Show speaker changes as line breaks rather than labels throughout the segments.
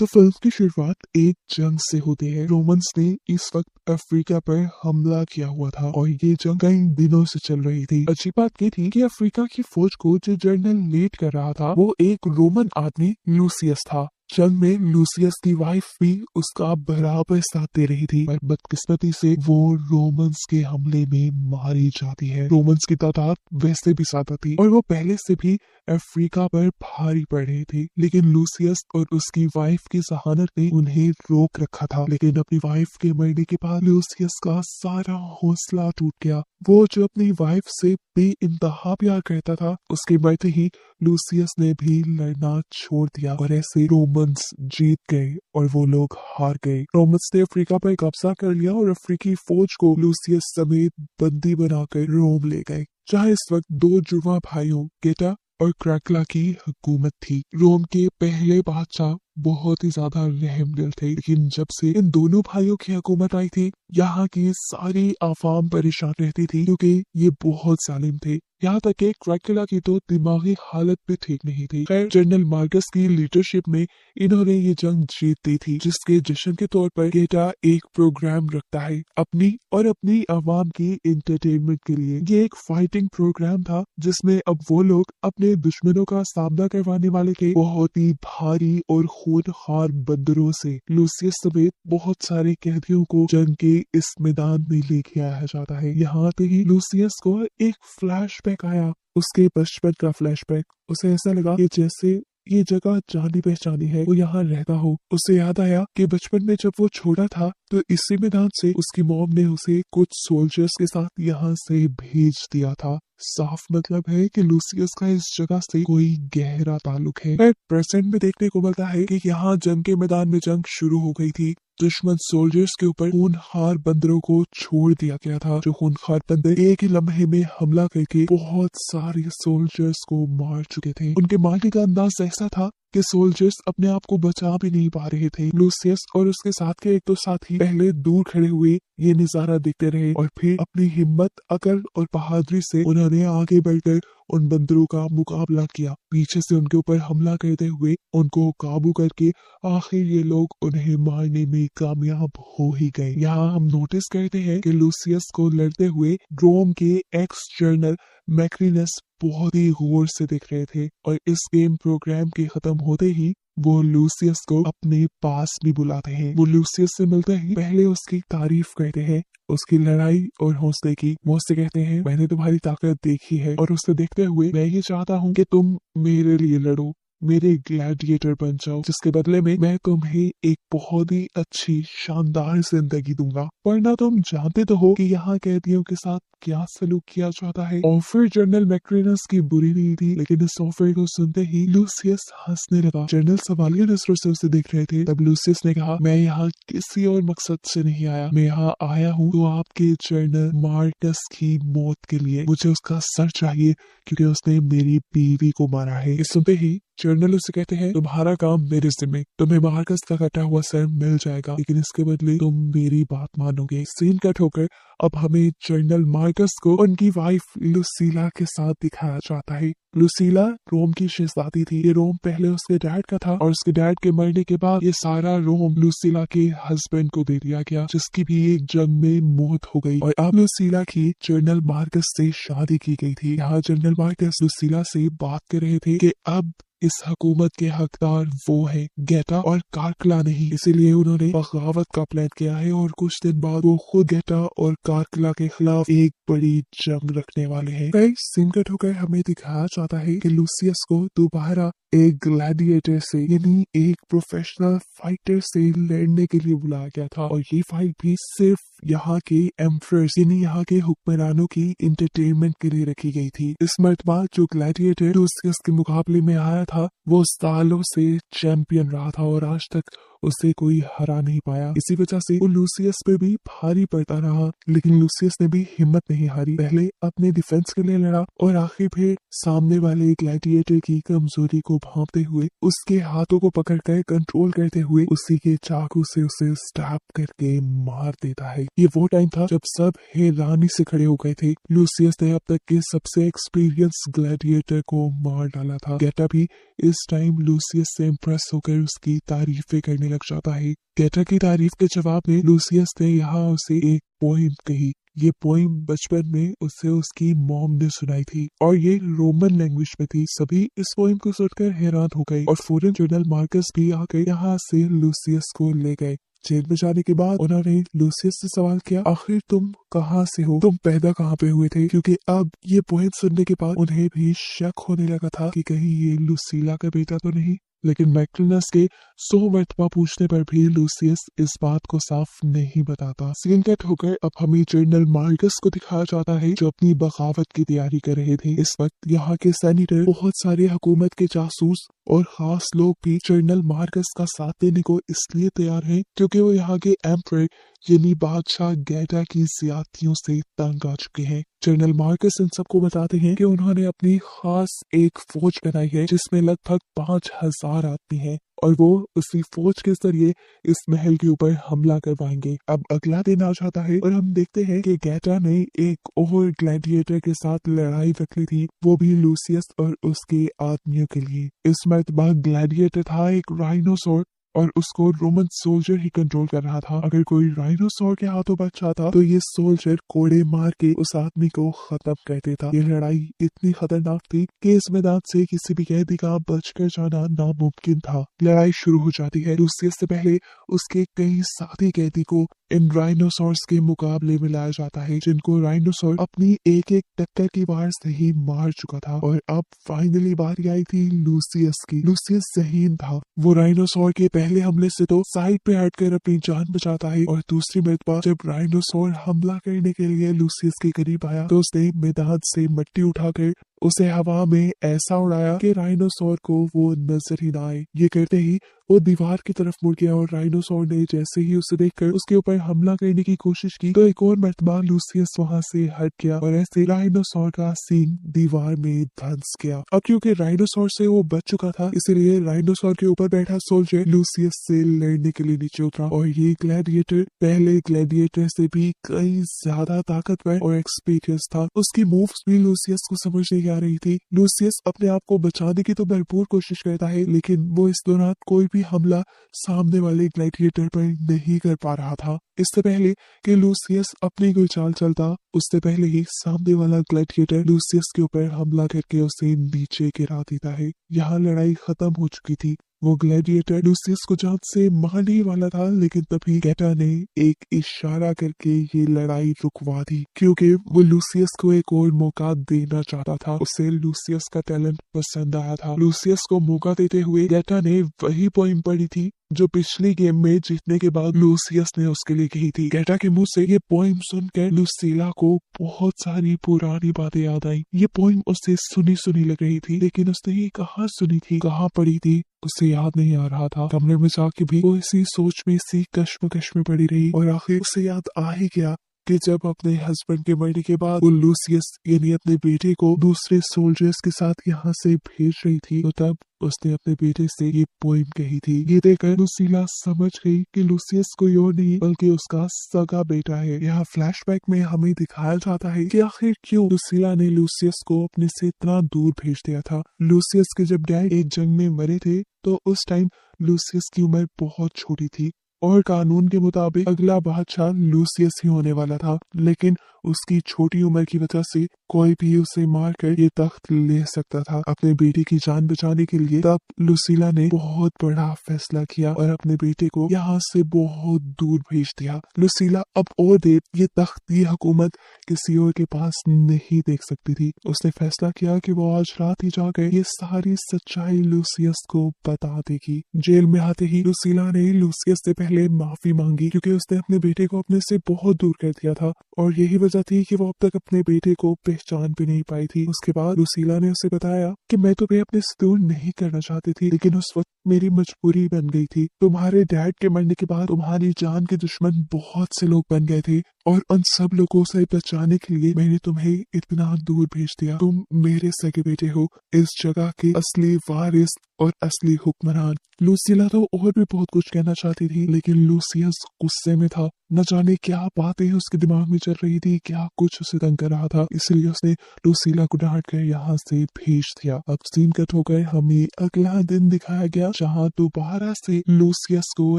तो फिल्म की शुरुआत एक जंग से होती है। रोमन्स ने इस वक्त अफ्रीका पर हमला किया हुआ था और ये जंग कई दिनों से चल रही थी। अच्छी बात ये थी कि अफ्रीका की फौज को जो जनरल लीड कर रहा था वो एक रोमन आदमी लूसियस था। जंग में लूसियस की वाइफ भी उसका बराबर साथ दे रही थी, पर बदकिस्मती से वो रोमन्स के हमले में मारी जाती है। रोमन्स की तादाद वैसे भी ज्यादा थी और वो पहले से भी अफ्रीका पर भारी पड़ रही थी, लेकिन लूसियस और उसकी वाइफ की जहानत ने उन्हें रोक रखा था। लेकिन अपनी वाइफ के मरने के बाद लूसियस का सारा हौसला टूट गया। वो जो अपनी वाइफ से बेइंतहा प्यार करता था, उसके मरते ही लूसियस ने भी लड़ना छोड़ दिया और ऐसे रोमन्स जीत गए और वो लोग हार गए। रोमन्स ने अफ्रीका पर कब्जा कर लिया और अफ्रीकी फौज को लूसियस समेत बंदी बनाकर रोम ले गए, जहाँ इस वक्त दो जुड़वा भाइयों गेटा और क्रैकला की हुकूमत थी। रोम के पहले बादशाह बहुत ही ज्यादा रहमदिल थे, लेकिन जब से इन दोनों भाइयों की हुकूमत आई थी, यहाँ की सारी आवाम परेशान रहती थी क्योंकि ये बहुत जालिम थे। यहाँ तक कि क्रैकुला की तो दिमागी हालत भी ठीक नहीं थी। खैर, जनरल मार्कस की लीडरशिप में इन्होंने ये जंग जीत दी थी, जिसके जश्न के तौर पर गेटा एक प्रोग्राम रखता है अपनी और अपनी आवाम की एंटरटेनमेंट के लिए। ये एक फाइटिंग प्रोग्राम था जिसमें अब वो लोग अपने दुश्मनों का सामना करवाने वाले थे, बहुत ही भारी और खूनखार बंदरों से। लूसियस समेत बहुत सारे कैदियों को जंग के इस मैदान में लेके आया जाता है। यहाँ पे ही लूसियस को एक फ्लैशबैक आया, उसके बचपन का फ्लैशबैक। उसे ऐसा लगा कि जैसे ये जगह जानी पहचानी है, वो यहाँ रहता हो। उसे याद आया कि बचपन में जब वो छोटा था तो इसी मैदान से उसकी मॉम ने उसे कुछ सोल्जर्स के साथ यहाँ से भेज दिया था। साफ मतलब है कि लूसियस का इस जगह से कोई गहरा ताल्लुक है। प्रेजेंट में देखने को मिलता है कि यहाँ जंग के मैदान में जंग शुरू हो गई थी। दुश्मन सोल्जर्स के ऊपर खूनखार बंदरों को छोड़ दिया गया था। जो खूनखार बंदर एक ही लम्हे में हमला करके बहुत सारे सोल्जर्स को मार चुके थे। उनके मारने का अंदाज ऐसा था कि सोल्जर्स अपने आप को बचा भी नहीं पा रहे थे। लूसियस और उसके साथ के एक दो साथी पहले दूर खड़े हुए ये नजारा देखते रहे और फिर अपनी हिम्मत, अकल और बहादुरी से उन्होंने आगे बढ़कर उन बंदरों का मुकाबला किया। पीछे से उनके ऊपर हमला करते हुए उनको काबू करके आखिर ये लोग उन्हें मारने में कामयाब हो ही गए। यहाँ हम नोटिस करते हैं कि लूसियस को लड़ते हुए रोम के एक्स जनरल मैक्रिनस बहुत ही गौर से देख रहे थे और इस गेम प्रोग्राम के खत्म होते ही वो लूसियस को अपने पास भी बुलाते हैं। वो लूसियस से मिलते ही पहले उसकी तारीफ करते हैं, उसकी लड़ाई और हौसले की। वो उससे कहते हैं, मैंने तुम्हारी ताकत देखी है और उससे देखते हुए मैं ये चाहता हूँ कि तुम मेरे लिए लड़ो, मेरे ग्लैडिएटर बन जाओ, जिसके बदले में मैं तुम्हें एक बहुत ही अच्छी शानदार जिंदगी दूंगा। वरना तुम जानते तो हो कि यहाँ कैदियों के साथ क्या सलूक किया जाता है। ऑफर जनरल मैक्रिनस की बुरी नहीं थी, लेकिन इस ऑफर को सुनते ही लूसियस हंसने लगा। जनरल सवालिया नजरों से उसे देख रहे थे। तब लूसियस ने कहा, मैं यहाँ किसी और मकसद से नहीं आया, मैं यहाँ आया हूँ तो आपके जनरल मार्कस की मौत के लिए। मुझे उसका सर चाहिए क्योंकि उसने मेरी बीवी को मारा है। इस सुनते ही जनरल उससे कहते हैं, तुम्हारा काम मेरे जिम्मे, तुम्हें मार्कस का कटा हुआ सर मिल जाएगा, लेकिन इसके बदले तुम मेरी बात मानोगे। सीन कट होकर अब हमें जनरल मार्कस को उनकी वाइफ लुसीला के साथ दिखाया जाता है। लुसीला रोम की शहजादी थी। ये रोम पहले उसके डैड का था और उसके डैड के मरने के बाद ये सारा रोम लुसीला के हस्बैंड को दे दिया गया, जिसकी भी एक जंग में मौत हो गई और अब लुसीला की जनरल मार्कस से शादी की गई थी। यहाँ जनरल मार्कस लुसीला से बात कर रहे थे कि अब इस हुकूमत के हकदार वो है, गेटा और कार्कला नहीं। इसीलिए उन्होंने बगावत का प्लान किया है और कुछ दिन बाद वो खुद गेटा और कार्कला के खिलाफ एक बड़ी जंग रखने वाले हैं। कई सिंकट होकर हमें दिखाया जाता है कि लूसियस को दोबारा एक ग्लैडिएटर से यानी एक प्रोफेशनल फाइटर से लड़ने के लिए बुलाया गया था और ये फाइट भी सिर्फ यहाँ के एम्परर्स यानी यहाँ के हुक्मरानों की एंटरटेनमेंट के लिए रखी गई थी। इस मर्तबा जो ग्लैडिएटर लूसियस के मुकाबले में आया था वो सालों से चैंपियन रहा था और आज तक उसे कोई हरा नहीं पाया। इसी वजह से वो लूसियस पे भी भारी पड़ता रहा, लेकिन लूसियस ने भी हिम्मत नहीं हारी। पहले अपने डिफेंस के लिए लड़ा और आखिर फिर सामने वाले ग्लैडिएटर की कमजोरी को भांपते हुए उसके हाथों को पकड़कर कंट्रोल करते हुए उसी के चाकू से उसे स्टैप करके मार देता है। ये वो टाइम था जब सब हैरानी से खड़े हो गए थे। लूसियस ने अब तक के सबसे एक्सपीरियंस ग्लैडिएटर को मार डाला था। गेटा भी इस टाइम लूसियस से इम्प्रेस होकर उसकी तारीफें करने लग जाता है। गेटा की तारीफ के जवाब में लूसियस ने यहाँ उसे एक पोइम कही। ये पोइम बचपन में उसे उसकी मॉम ने सुनाई थी और ये रोमन लैंग्वेज में थी। सभी इस पोइम को सुनकर हैरान हो गए और फौरन जनरल मार्कस भी आकर यहाँ से लूसियस को ले गए। जेल में जाने के बाद उन्होंने लूसियस से सवाल किया, आखिर तुम कहाँ से हो, तुम पैदा कहाँ पे हुए थे? क्योंकि अब ये पोइम सुनने के बाद उन्हें भी शक होने लगा था कि कहीं ये लुसीला का बेटा तो नहीं। लेकिन मैक्लिनस के 100 मरतबा पूछने पर भी लूसियस इस बात को साफ नहीं बताता। सीन कट होकर अब हमें जनरल मार्कस को दिखाया जाता है जो अपनी बगावत की तैयारी कर रहे थे। इस वक्त यहाँ के सेनेटर, बहुत सारे हुकूमत के जासूस और खास लोग भी जनरल मार्कस का साथ देने को इसलिए तैयार हैं क्योंकि वो यहाँ के एम्परर यानी बादशाह गेटा की ज्यादतियों से तंग आ चुके हैं। जनरल मार्कस इन सबको बताते हैं कि उन्होंने अपनी खास एक फौज बनाई है जिसमें लगभग 5000 आदमी हैं और वो उसी फौज के जरिए इस महल के ऊपर हमला करवाएंगे। अब अगला दिन आ जाता है और हम देखते हैं कि गेटा ने एक और ग्लैडिएटर के साथ लड़ाई रख ली थी, वो भी लूसियस और उसके आदमियों के लिए। इस मरतबा ग्लैडिएटर था एक राइनोसोर और उसको रोमन सोल्जर ही कंट्रोल कर रहा था। अगर कोई राइनोसोर के हाथों बच जाता तो ये सोल्जर कोड़े मार के उस आदमी को खत्म कर देता। ये लड़ाई इतनी खतरनाक थी कि इस मैदान से किसी भी कैदी का बचकर जाना नामुमकिन था। लड़ाई शुरू हो जाती है। लूसियस से पहले उसके कई साथी कैदी को इन राइनोसोर्स के मुकाबले में लाया जाता है जिनको राइनोसोर अपनी एक एक टक्कर की वार से ही मार चुका था। और अब फाइनली बारी आई थी लूसियस की। लूसियस ज़हीन था। वो राइनोसोर के पहले हमले से तो साइड पे हटकर अपनी जान बचाता है और दूसरी मरतबा जब राइनोसोर हमला करने के लिए लूसियस के करीब आया तो उसने मैदान से मिट्टी उठाकर उसे हवा में ऐसा उड़ाया कि राइनोसोर को वो नजर ही ना आए। ये करते ही वो दीवार की तरफ मुड़ गया और राइनोसोर ने जैसे ही उसे देखकर उसके ऊपर हमला करने की कोशिश की तो एक और मरतबा लूसियस वहां से हट गया और ऐसे राइनोसोर का सींग दीवार में धंस गया। अब क्योंकि राइनोसोर से वो बच चुका था इसलिए राइनोसोर के ऊपर बैठा सोल्जर लूसियस से लड़ने के लिए नीचे उतरा और ये ग्लैडिएटर पहले ग्लैडिएटर से भी कई ज्यादा ताकतवर और एक्सपीरियंस था। उसकी मूव्स भी लूसियस को समझ नहीं आ रही थी। लूसियस अपने आप को बचाने की तो भरपूर कोशिश करता है लेकिन वो इस दौरान कोई भी हमला सामने वाले ग्लैडिएटर पर नहीं कर पा रहा था। इससे पहले कि लूसियस अपनी कोई चाल चलता उससे पहले ही सामने वाला ग्लैडिएटर लूसियस के ऊपर हमला करके उसे नीचे गिरा देता है। यहाँ लड़ाई खत्म हो चुकी थी। वो ग्लैडिएटर लूसियस को जान से मारने ही वाला था लेकिन तभी गेटा ने एक इशारा करके ये लड़ाई रुकवा दी क्योंकि वो लूसियस को एक और मौका देना चाहता था। उसे लूसियस का टैलेंट पसंद आया था। लूसियस को मौका देते हुए गेटा ने वही पोइम पढ़ी थी जो पिछली गेम में जीतने के बाद लूसियस ने उसके लिए कही थी। गेटा के मुंह से ये पोइम सुनकर लूसीला को बहुत सारी पुरानी बातें याद आई। ये पोइम उसे सुनी सुनी लग रही थी लेकिन उसने ये कहाँ सुनी थी, कहाँ पढ़ी थी, उसे याद नहीं आ रहा था। कमरे में जाके भी वो इसी सोच में, इसी कश्मकश में पड़ी रही और आखिर उसे याद आ ही गया कि जब अपने हस्बैंड के मरने के बाद वो लूसियस यानी अपने बेटे को दूसरे सोल्जर्स के साथ यहाँ से भेज रही थी तो तब उसने अपने बेटे से ये पोइम कही थी। ये देखकर लूसीला समझ गई कि लूसियस कोई और नहीं बल्कि उसका सगा बेटा है। यहाँ फ्लैशबैक में हमें दिखाया जाता है कि आखिर क्यों लूसीला ने लूसियस को अपने से इतना दूर भेज दिया था। लूसियस के जब डैड एक जंग में मरे थे तो उस टाइम लूसियस की उम्र बहुत छोटी थी और कानून के मुताबिक अगला बादशाह लूसियस ही होने वाला था लेकिन उसकी छोटी उम्र की वजह से कोई भी उसे मारकर ये तख्त ले सकता था। अपने बेटे की जान बचाने के लिए तब लूसीला ने बहुत बड़ा फैसला किया और अपने बेटे को यहाँ से बहुत दूर भेज दिया। लूसीला अब और देर ये तख्त, ये हुकूमत किसी और के पास नहीं देख सकती थी। उसने फैसला किया कि वो आज रात ही जाकर ये सारी सच्चाई लूसियस को बता देगी। जेल में आते ही लूसीला ने लूसियस से पहले माफी मांगी क्योंकि उसने अपने बेटे को अपने से बहुत दूर कर दिया था और यही वजह थी कि वो अब तक अपने बेटे को पहचान भी नहीं पाई थी। उसके बाद लुसीला ने उसे बताया कि मैं तुम्हें अपने से दूर नहीं करना चाहती थी, लेकिन उस वक्त मेरी मजबूरी बन गई थी। तुम्हारे डैड के मरने के बाद तुम्हारी जान के दुश्मन बहुत से लोग बन गए थे और उन सब लोगों से बचाने के लिए मैंने तुम्हें इतना दूर भेज दिया। तुम मेरे सगे बेटे हो, इस जगह के असली वारिस और असली हुक्मरान। लुसीला तो और भी बहुत कुछ कहना चाहती थी, लेकिन लूसियस गुस्से में था। न जाने क्या बातें उसके दिमाग में चल रही थी, क्या कुछ उसे तंग कर रहा था, इसलिए उसने लुसीला को डांट कर यहाँ से भेज दिया। अब सीन कट हो गए, हमें अगला दिन दिखाया गया जहाँ दोबारा से लूसियस को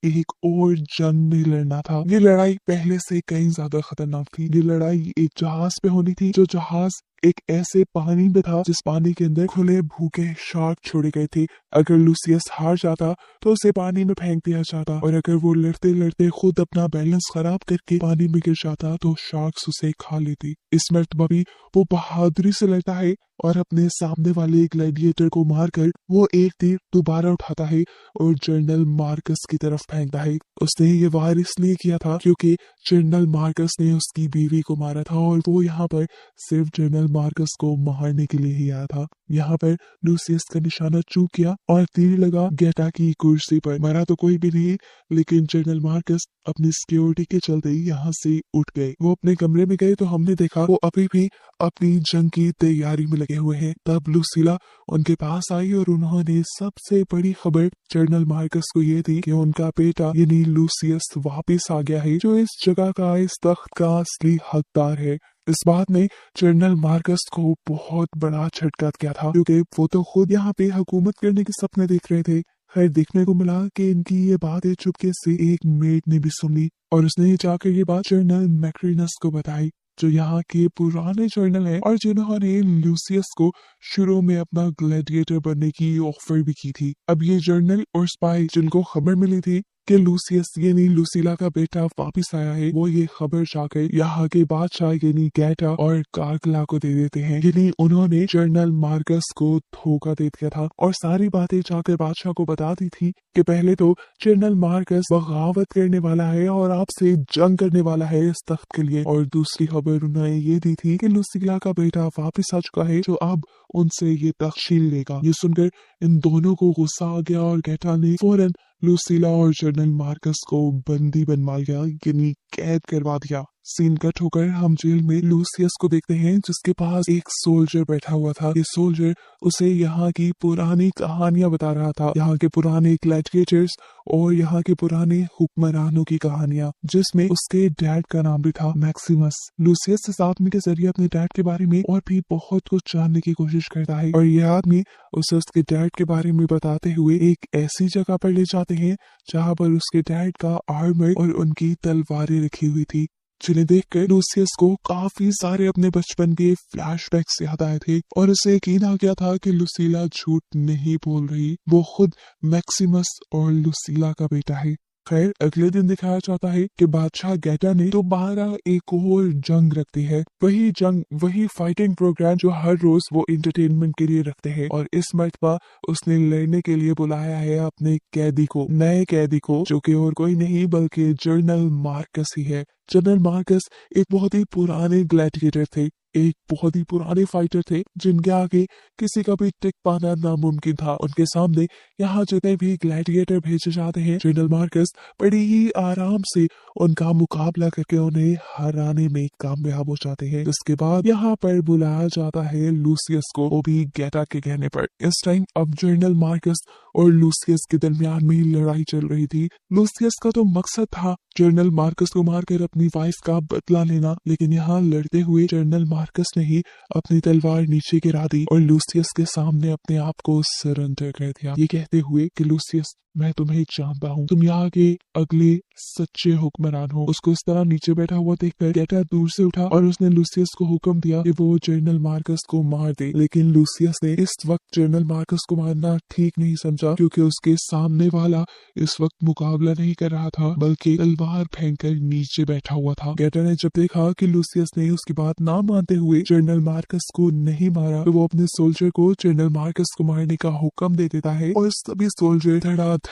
एक और जंग में लड़ना था। ये लड़ाई पहले से कई ज्यादा खतरनाक थी। ये लड़ाई एक जहाज पे होनी थी, जो जहाज एक ऐसे पानी में था जिस पानी के अंदर खुले भूखे शार्क छोड़े गए थे। अगर लूसियस हार जाता तो उसे पानी में फेंक दिया जाता, और अगर वो लड़ते लड़ते खुद अपना बैलेंस खराब करके पानी में गिर जाता तो शार्क्स उसे खा लेती। इस मर्तबा भी वो बहादुरी से लड़ता है और अपने सामने वाले ग्लैडिएटर को मारकर वो एक तीर दोबारा उठाता है और जनरल मार्कस की तरफ फेंकता है। उसने ये वार इसलिए किया था क्योंकि जनरल मार्कस ने उसकी बीवी को मारा था और वो यहाँ पर सिर्फ जनरल मार्कस को मारने के लिए ही आया था। यहाँ पर लूसियस का निशाना चूक गया और तीर लगा गेटा की कुर्सी पर। मरा तो कोई भी नहीं, लेकिन जनरल मार्कस अपनी सिक्योरिटी के चलते ही यहाँ से उठ गए। वो अपने कमरे में गए तो हमने देखा वो अभी भी अपनी जंग की तैयारी में लगे हुए हैं। तब लुसीला उनके पास आई और उन्होंने सबसे बड़ी खबर जनरल मार्कस को ये दी कि उनका बेटा यानी लूसियस वापस आ गया है, जो इस जगह का, इस तख्त का असली हकदार है। इस बात ने जनरल मार्कस को बहुत बड़ा झटका दिया था, क्योंकि वो तो खुद यहाँ पे हुकूमत करने के सपने देख रहे थे। खैर, देखने को मिला कि इनकी ये बातें चुपके से एक मेड ने भी सुन ली और उसने जाकर ये बात जनरल मैक्रिनस को बताई, जो यहाँ के पुराने जनरल हैं और जिन्होंने लूसियस को शुरू में अपना ग्लैडिएटर बनने की ऑफर भी की थी। अब ये जनरल और स्पाई जिनको खबर मिली थी कि लूसियस यानी लुसीला का बेटा वापस आया है, वो ये खबर जाकर यहाँ के बादशाह यानी गेटा और कार्गला को दे देते हैं। यानी उन्होंने जनरल मार्कस को धोखा दे दिया था और सारी बातें जाकर बादशाह को बता दी थी कि पहले तो जनरल मार्कस बगावत करने वाला है और आपसे जंग करने वाला है इस तख्त के लिए, और दूसरी खबर उन्होंने ये दी थी कि लुसीला का बेटा वापस आ चुका है, जो अब उनसे ये तख्त छीन लेगा। ये सुनकर इन दोनों को गुस्सा आ गया और गेटा ने फौरन लुसीला और जनरल मार्कस को बंदी बनवा लिया, यानी कैद करवा दिया। सीन कट होकर हम जेल में लूसियस को देखते हैं, जिसके पास एक सोल्जर बैठा हुआ था। ये सोल्जर उसे यहाँ की पुरानी कहानियां बता रहा था, यहाँ के पुराने ग्लैडिएटर्स और यहाँ के पुराने हुक्मरानों की कहानियां, जिसमें उसके डैड का नाम भी था मैक्सिमस। लूसियस इस आदमी के जरिए अपने डैड के बारे में और भी बहुत कुछ जानने की कोशिश करता है, और ये आदमी उसे उसके डैड के बारे में बताते हुए एक ऐसी जगह पर ले जाते हैं जहाँ पर उसके डैड का आर्मर और उनकी तलवारें रखी हुई थी, जिन्हें देखकर लूसियस को काफी सारे अपने बचपन के फ्लैशबैक्स याद आए थे और उसे यकीन आ गया था कि लुसीला झूठ नहीं बोल रही, वो खुद मैक्सिमस और लुसीला का बेटा है। खैर, अगले दिन दिखाया जाता है कि बादशाह गेटा ने दोबारा एक और जंग रखती है। वही जंग, वही फाइटिंग प्रोग्राम जो हर रोज वो एंटरटेनमेंट के लिए रखते हैं, और इस मर्तबा उसने लड़ने के लिए बुलाया है अपने कैदी को, नए कैदी को, जो कि और कोई नहीं बल्कि जनरल मार्कस ही है। जनरल मार्कस एक बहुत ही पुराने ग्लैडिएटर थे, एक बहुत ही पुराने फाइटर थे, जिनके आगे किसी का भी टिक पाना नामुमकिन था। उनके सामने यहाँ जितने भी ग्लैडिएटर भेजे जाते हैं, जनरल मार्कस बड़ी ही आराम से उनका मुकाबला करके उन्हें हराने में कामयाब हो जाते हैं। इसके बाद यहाँ पर बुलाया जाता है लूसियस को, वो भी गेटा के कहने पर। इस टाइम अब जनरल मार्कस और लूसियस के दरमियान में लड़ाई चल रही थी। लूसियस का तो मकसद था जनरल मार्कस को मारकर अपनी वाइफ का बदला लेना, लेकिन यहाँ लड़ते हुए जनरल मार्कस ने ही अपनी तलवार नीचे गिरा दी और लूसियस के सामने अपने आप को सरेंडर कर दिया, ये कहते हुए कि लूसियस, मैं तुम्हें जानता हूँ, तुम यहाँ के अगले सच्चे हुक्मरान हो। उसको इस तरह नीचे बैठा हुआ देखकर गेटा दूर से उठा और उसने लूसियस को हुक्म दिया कि वो जनरल मार्कस को मार दे, लेकिन लूसियस ने इस वक्त जनरल मार्कस को मारना ठीक नहीं समझा, क्योंकि उसके सामने वाला इस वक्त मुकाबला नहीं कर रहा था, बल्कि तलवार फेंककर नीचे बैठा हुआ था। गेटा ने जब देखा कि लूसियस ने उसकी बात ना मानते हुए जनरल मार्कस को नहीं मारा, तो वो अपने सोल्जर को जनरल मार्कस को मारने का हुक्म दे देता है और सभी सोल्जर धड़ाधड़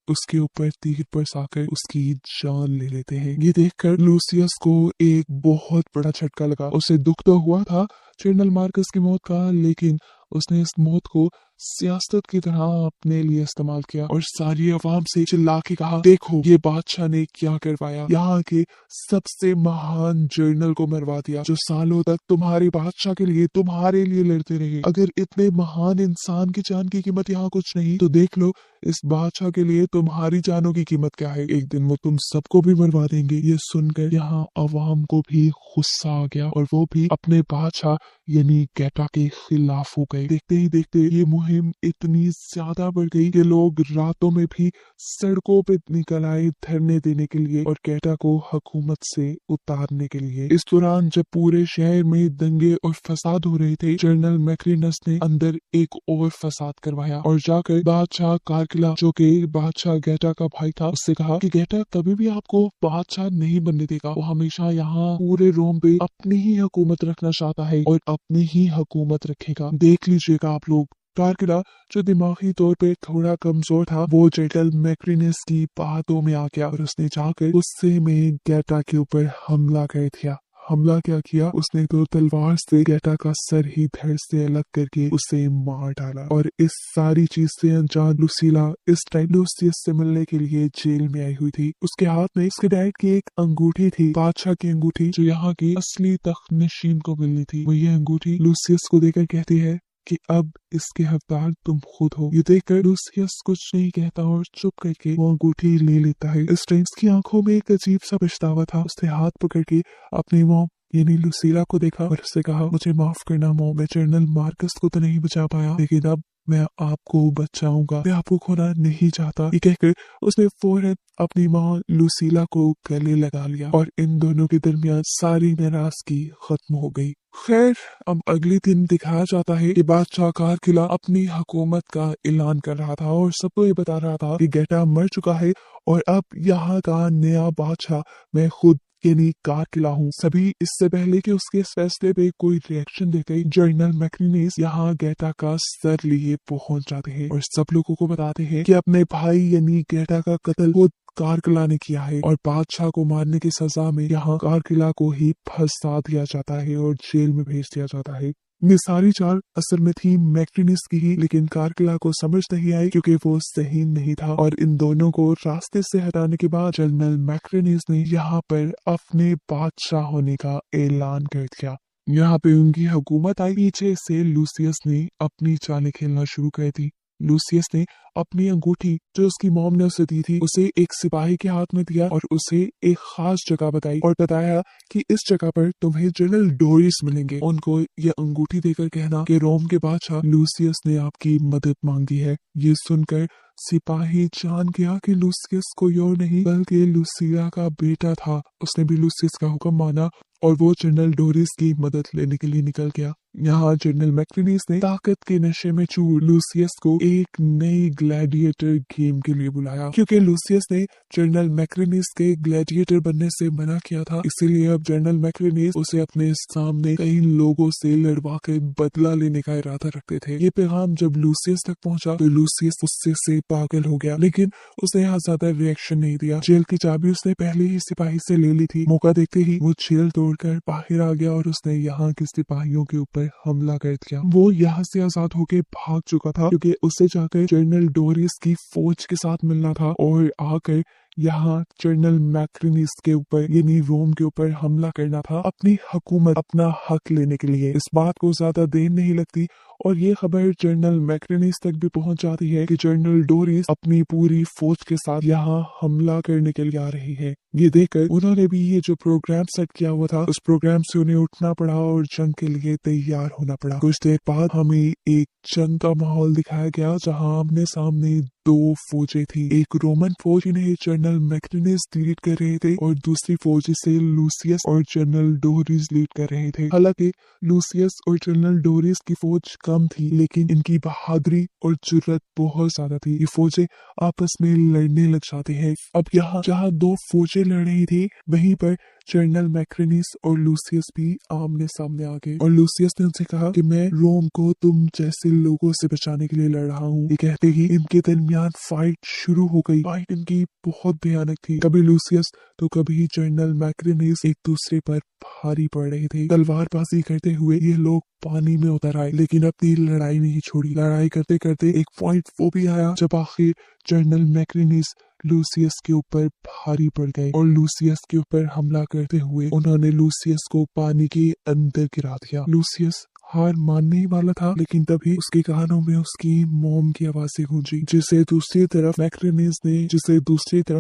उसके ऊपर तीर बरसाकर उसकी जान ले लेते हैं। ये देखकर लूसियस को एक बहुत बड़ा झटका लगा। उसे दुख तो हुआ था जनरल मार्कस की मौत का, लेकिन उसने इस मौत को सियासत की तरह अपने लिए इस्तेमाल किया और सारी अवाम से चिल्ला के कहा, देखो ये बादशाह ने क्या करवाया, यहाँ के सबसे महान जर्नल को मरवा दिया जो सालों तक तुम्हारे बादशाह के लिए, तुम्हारे लिए लड़ते रहे। अगर इतने महान इंसान की जान की कीमत यहाँ कुछ नहीं, तो देख लो इस बादशाह के लिए तुम्हारी जानों की कीमत क्या है। एक दिन वो तुम सबको भी मरवा देंगे। ये सुनकर यहाँ अवाम को भी गुस्सा आ गया और वो भी अपने बादशाह यानी गेटा के खिलाफ हो गए। देखते ही देखते ये मुहिम इतनी ज्यादा बढ़ गई कि लोग रातों में भी सड़कों पे निकल आए धरने देने के लिए और गेटा को हुकूमत से उतारने के लिए। इस दौरान जब पूरे शहर में दंगे और फसाद हो रहे थे, जनरल मैक्रिनस ने अंदर एक और फसाद करवाया और जाकर बादशाह कारकिला, जो कि बादशाह गेटा का भाई था, उससे कहा कि गेटा कभी भी आपको बादशाह नहीं बनने देगा। वो हमेशा यहाँ पूरे रोम पे अपनी ही हुकूमत रखना चाहता है और अपनी ही हुकूमत रखेगा। देख लीजिएगा आप लोग। कारकिला, जो दिमागी तौर पे थोड़ा कमजोर था, वो जनरल मैक्रिनस की बातों में आ गया और उसने जाकर गुस्से में गेटा के ऊपर हमला कर दिया। हमला क्या किया, उसने तो तलवार से गेटा का सर ही धड़ से अलग करके उसे मार डाला। और इस सारी चीज से अनजान लुसीला इस टाइम लूसियस से मिलने के लिए जेल में आई हुई थी। उसके हाथ में उसके डैड की एक अंगूठी थी, बादशाह की अंगूठी, जो यहाँ की असली तख्त नशीन को मिलनी थी। वो ये अंगूठी लूसियस को देकर कहती है कि अब इसके हकदार तुम खुद हो। ये देखकर लूसियस कुछ नहीं कहता और चुप करके वो अंगूठी ले लेता है। इस टाइम की आंखों में एक अजीब सा पछतावा था। उसने हाथ पकड़ के अपनी मॉम यानी लुसीला को देखा और उससे कहा, मुझे माफ करना मॉम, मैं जनरल मार्कस को तो नहीं बचा पाया, लेकिन अब मैं आपको बचाऊंगा, मैं आपको खोना नहीं चाहता। ये कहकर उसने फौरन अपनी माँ लुसीला को गले लगा लिया और इन दोनों के दरमियान सारी नाराजगी खत्म हो गई। खैर, अब अगले दिन दिखाया जाता है कि बादशाह कारकिला अपनी हुकूमत का ऐलान कर रहा था और सबको ये बता रहा था कि गेटा मर चुका है और अब यहाँ का नया बादशाह मैं खुद यानी कारकिला हूँ। सभी इससे पहले कि उसके इस फैसले पे कोई रिएक्शन देते, जनरल मैक्रिनेस यहाँ गेटा का सर लिए पहुंच जाते हैं और सब लोगों को बताते हैं कि अपने भाई यानी गेटा का कत्ल खुद कारकिला ने किया है और बादशाह को मारने की सजा में यहाँ कारकिला को ही फंसा दिया जाता है और जेल में भेज दिया जाता है। ये सारी चाल असल में थी मैक्रिनिस की ही, लेकिन कारकिला को समझ नहीं आई क्योंकि वो सही नहीं था और इन दोनों को रास्ते से हटाने के बाद जनरल मैक्रिनिस ने यहाँ पर अपने बादशाह होने का ऐलान कर दिया। यहाँ पे उनकी हुकूमत आई। पीछे से लूसियस ने अपनी चालें खेलना शुरू कर दी। लूसियस ने अपनी अंगूठी जो उसकी मॉम ने उसे दी थी, उसे एक सिपाही के हाथ में दिया और उसे एक खास जगह बताई और बताया कि इस जगह पर तुम्हें जनरल डोरिस मिलेंगे। उनको ये अंगूठी देकर कहना कि रोम के बादशाह लूसियस ने आपकी मदद मांगी है। ये सुनकर सिपाही जान गया कि लूसियस कोई और नहीं बल्कि लूसिया का बेटा था। उसने भी लूसियस का हुक्म माना और वो जनरल डोरिस की मदद लेने के लिए निकल गया। यहाँ जनरल मैक्रिनिस ने ताकत के नशे में चूर लूसियस को एक नई ग्लैडिएटर गेम के लिए बुलाया। क्योंकि लूसियस ने जनरल मैक्रिनिस के ग्लैडिएटर बनने से मना किया था, इसीलिए अब जनरल मैक्रिनिस उसे अपने सामने कई लोगों से लड़वा कर बदला लेने का इरादा रखते थे। ये पैगाम जब लूसियस तक पहुंचा तो लूसियस गुस्से से पागल हो गया, लेकिन उसने यहाँ ज्यादा रिएक्शन नहीं दिया। जेल की चाबी उसने पहले ही सिपाही से ले ली थी। मौका देखते ही वो जेल तोड़कर बाहर आ गया और उसने यहाँ के सिपाहियों के ऊपर हमला कर दिया। वो यहाँ से आजाद होकर भाग चुका था क्योंकि उसे जाकर जनरल डोरिस की फौज के साथ मिलना था और आकर यहाँ जनरल मैक्रिनिस के ऊपर यानी रोम के ऊपर हमला करना था, अपनी हुकूमत अपना हक लेने के लिए। इस बात को ज्यादा देर नहीं लगती और ये खबर जनरल मैक्रिनिस तक भी पहुंच जाती है कि जनरल डोरिस अपनी पूरी फौज के साथ यहाँ हमला करने के लिए आ रही है। ये देखकर उन्होंने भी ये जो प्रोग्राम सेट किया हुआ था, उस प्रोग्राम से उन्हें उठना पड़ा और जंग के लिए तैयार होना पड़ा। कुछ देर बाद हमें एक जंग का माहौल दिखाया गया जहाँ आमने सामने दो फौजें थी। एक रोमन फौज इन्हें जनरल मैक्रिनिस लीड कर रहे थे और दूसरी फौज से लूसियस और जनरल डोरिस लीड कर रहे थे। हालांकि लूसियस और जनरल डोरिस की फौज कम थी, लेकिन इनकी बहादुरी और जुर्रत बहुत ज्यादा थी। ये फौजें आपस में लड़ने लग जाती है। अब यहाँ जहाँ दो फौजें लड़ रही थी, वहीं पर जनरल मैक्रिनिस और लूसियस भी आमने सामने आ गए और लूसियस ने उनसे कहा कि मैं रोम को तुम जैसे लोगों से बचाने के लिए लड़ रहा हूँ। ये कहते ही इनके दरमियान फाइट शुरू हो गई। फाइट इनकी बहुत भयानक थी। कभी लूसियस तो कभी जनरल मैक्रिनिस एक दूसरे पर भारी पड़ रहे थे। तलवारबाजी करते हुए ये लोग पानी में उतर आए, लेकिन अपनी लड़ाई नहीं छोड़ी। लड़ाई करते करते एक पॉइंट वो भी आया जब आखिर जनरल मैक्रिनिस लूसियस के ऊपर भारी पड़ गए और लूसियस के ऊपर हमला करते हुए उन्होंने लूसियस को पानी के अंदर गिरा दिया। लूसियस हार मानने ही वाला था, लेकिन तभी उसके कानों में उसकी मॉम की आवाजें गूंजी, जिसे दूसरी तरफ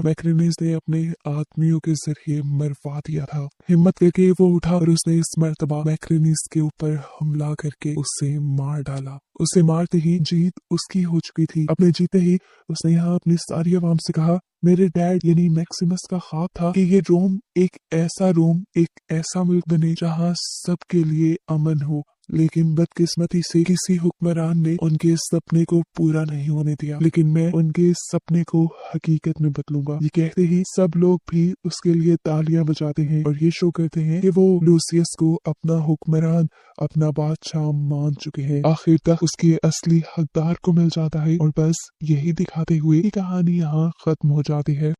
मैक्रिनिस ने अपने आदमियों के जरिए मरवा दिया था। हिम्मत करके वो उठा और उसने इस मर्तबा मैक्रिनिस के ऊपर हमला करके उसे मार डाला। उसे मारते ही जीत उसकी हो चुकी थी। अपने जीते ही उसने यहाँ अपनी सारी आवाम से कहा, मेरे डैड यानी मैक्सिमस का ख्वाब था कि ये रोम एक ऐसा मुल्क बने जहाँ सबके लिए अमन हो, लेकिन बदकिस्मती से किसी हुक्मरान ने उनके सपने को पूरा नहीं होने दिया। लेकिन मैं उनके सपने को हकीकत में बदलूंगा। ये कहते ही सब लोग भी उसके लिए तालियां बजाते हैं और ये शो करते हैं कि वो लूसियस को अपना हुक्मरान, अपना बादशाह मान चुके हैं। आखिर तक उसके असली हकदार को मिल जाता है और बस यही दिखाते हुए ये कहानी यहाँ खत्म हो जाती है।